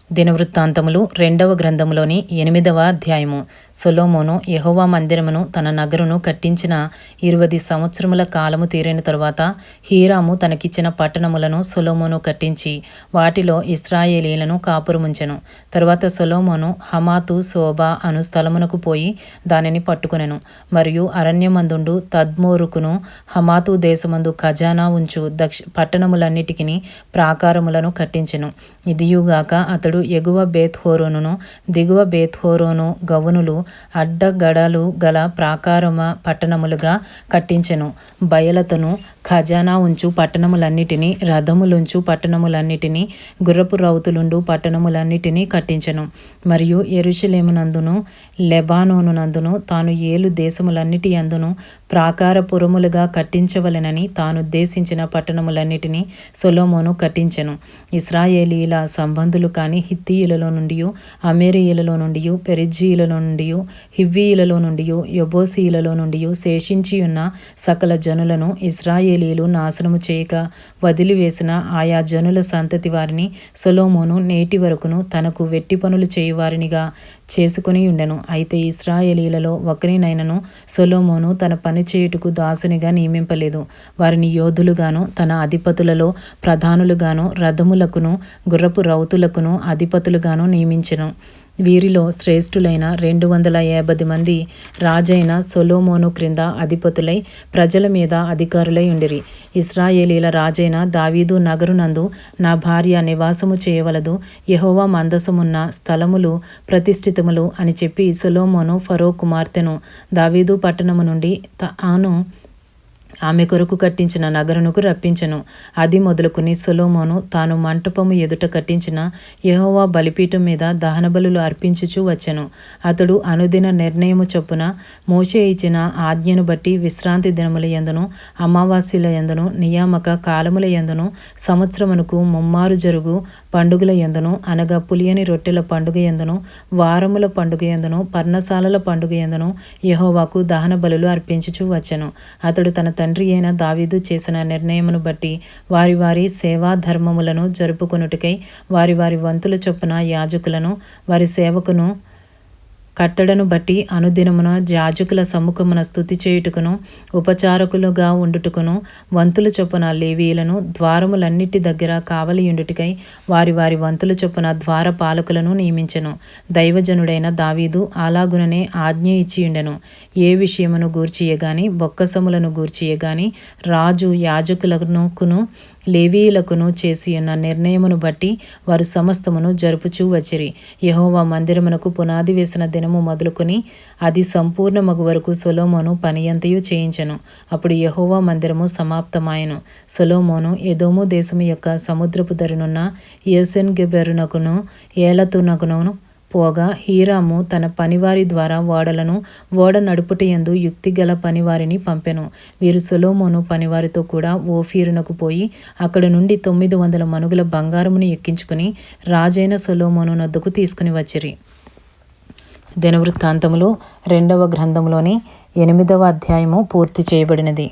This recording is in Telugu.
దినవృత్తాంతములు 2వ గ్రంథములోని 8వ అధ్యాయము. సొలొమోను యెహోవా మందిరమును తన నగరును కట్టించిన 20 సంవత్సరముల కాలము తీరిన తరువాత హీరాము తనకిచ్చిన పట్టణములను సొలొమోను కట్టించి వాటిలో ఇశ్రాయేలీయులను కాపురముంచెను. తరువాత సొలొమోను హమాతు సోబా అను స్థలమునకు పోయి దానిని పట్టుకొనెను. మరియు అరణ్యమందుండు తద్మోరుకును హమాతు దేశమందు ఖజానా ఉంచు పట్టణములన్నిటికిని ప్రాకారములను కట్టించెను. ఇదియుగాక అతడు ఎగువ బేత్‌హోరోనును దిగువ బేత్‌హోరోను గవునులు అడ్డగడలు గల ప్రాకారమ పట్టణములుగా కట్టించెను. బయలతను ఖజానా ఉంచు పట్టణములన్నిటినీ, రథములుంచు పట్టణములన్నిటినీ, గుర్రపు రౌతులుండు పట్టణములన్నిటినీ కట్టించెను. మరియు యెరూషలేమునందును లెబానోనునందును తాను ఏలు దేశములన్నిటి యందును ప్రాకారపురములుగా కట్టించవలెనని తానుద్దేశించిన పట్టణములన్నిటినీ సొలొమోను కట్టించెను. ఇశ్రాయేలీయుల సంబంధులు కాని హిత్తీయులలో నుండియు, అమోరీయులలో నుండియు, పెరిజ్జీయులలో నుండియు, హివ్వీయులలో నుండియు, యెబూసీయులలో నుండియు శేషించియున్న సకల జనులను ఇశ్రాయేలీయులు నాశనము చేయక వదిలివేసిన ఆయా జనుల సంతతి వారిని సొలొమోను నేటి వరకును తనకు వెట్టి పనులు చేయువారినిగా చేసుకొనియుండెను. అయితే ఇశ్రాయేలీయులలో ఒకరినైనను సొలొమోను తన పని చేయుటకు దాసునిగా నియమింపలేదు. వారిని యోధులుగాను తన అధిపతులలో ప్రధానులుగాను రథములకును గుర్రపు రౌతులకును అధిపతులుగాను నియమించెను. వీరిలో శ్రేష్ఠులైన 250 మంది రాజైన సొలొమోను క్రింద అధిపతులై ప్రజల మీద అధికారులై ఉండిరి. ఇశ్రాయేలీయుల రాజైన దావీదు నగరునందు నా భార్య నివాసము చేయవలదు, యెహోవా మందసమున్న స్థలములు ప్రతిష్ఠితములు అని చెప్పి సొలొమోను ఫరో కుమార్తెను దావీదు పట్టణము నుండి తాను ఆమె కొరకు కట్టించిన నగరునకు రప్పించెను. అది మొదలుకొని సొలొమోను తాను మంటపము ఎదుట కట్టించిన యెహోవా బలిపీఠం మీద దహనబలులు అర్పించుచూ వచ్చెను. అతడు అనుదిన నిర్ణయము చొప్పున మోషే ఇచ్చిన ఆజ్ఞను బట్టి విశ్రాంతి దినముల యందును అమావాస్యల యందును నియామక కాలముల యందును సంవత్సరమునకు ముమ్మారు జరుగు పండుగల యందును అనగా పులియని రొట్టెల పండుగ యందును వారముల పండుగ యందును పర్ణశాలల పండుగ యందును యెహోవాకు దహన బలులు అర్పించుచూ వచ్చెను. అతడు తన తండ్రి అయిన దావీదు చేసిన నిర్ణయమును బట్టి వారి వారి సేవా ధర్మములను జరుపుకొనుటకై వారి వారి వంతుల చొప్పున యాజకులను వారి సేవకును కట్టడను బట్టి అనుదినమున యాజకుల సమ్ముఖమున స్తుతి చేయుటకును ఉపచారకులుగా ఉండుటకును వంతుల చొప్పున లేవీయులను ద్వారములన్నిటి దగ్గర కావలియుండుటకై వారి వారి వంతుల చొప్పున ద్వార పాలకులను నియమించెను. దైవజనుడైన దావీదు అలాగుననే ఆజ్ఞ ఇచ్చియుండెను. ఏ విషయమును గూర్చియే గాని బొక్కసములను గూర్చియే గాని రాజు యాజకులకును లేవీయులకును చేసియున్న నిర్ణయమును బట్టి వారు సమస్తమును జరుపుచూ వచ్చిరి. యెహోవా మందిరమునకు పునాది వేసిన దినము మొదలుకొని అది సంపూర్ణమగు వరకు సొలొమోను పనియంతయు చేయించెను. అప్పుడు యెహోవా మందిరము సమాప్తమాయెను. సొలొమోను ఎదోము దేశము యొక్క సముద్రపు దరినున్న ఏసెన్గెబెరునకును ఏలతునకును పోగా హీరాము తన పనివారి ద్వారా ఓడలను ఓడ నడుపుటయందు యుక్తిగల పనివారిని పంపెను. వీరు సొలొమోను పనివారితో కూడా ఓఫీరునకు పోయి అక్కడ నుండి 900 మనుగుల బంగారమును ఎక్కించుకుని రాజైన సొలొమోను నొద్దకు తీసుకుని వచ్చిరి. దినవృత్తాంతములు 2వ గ్రంథములోని 8వ అధ్యాయము పూర్తి చేయబడినది.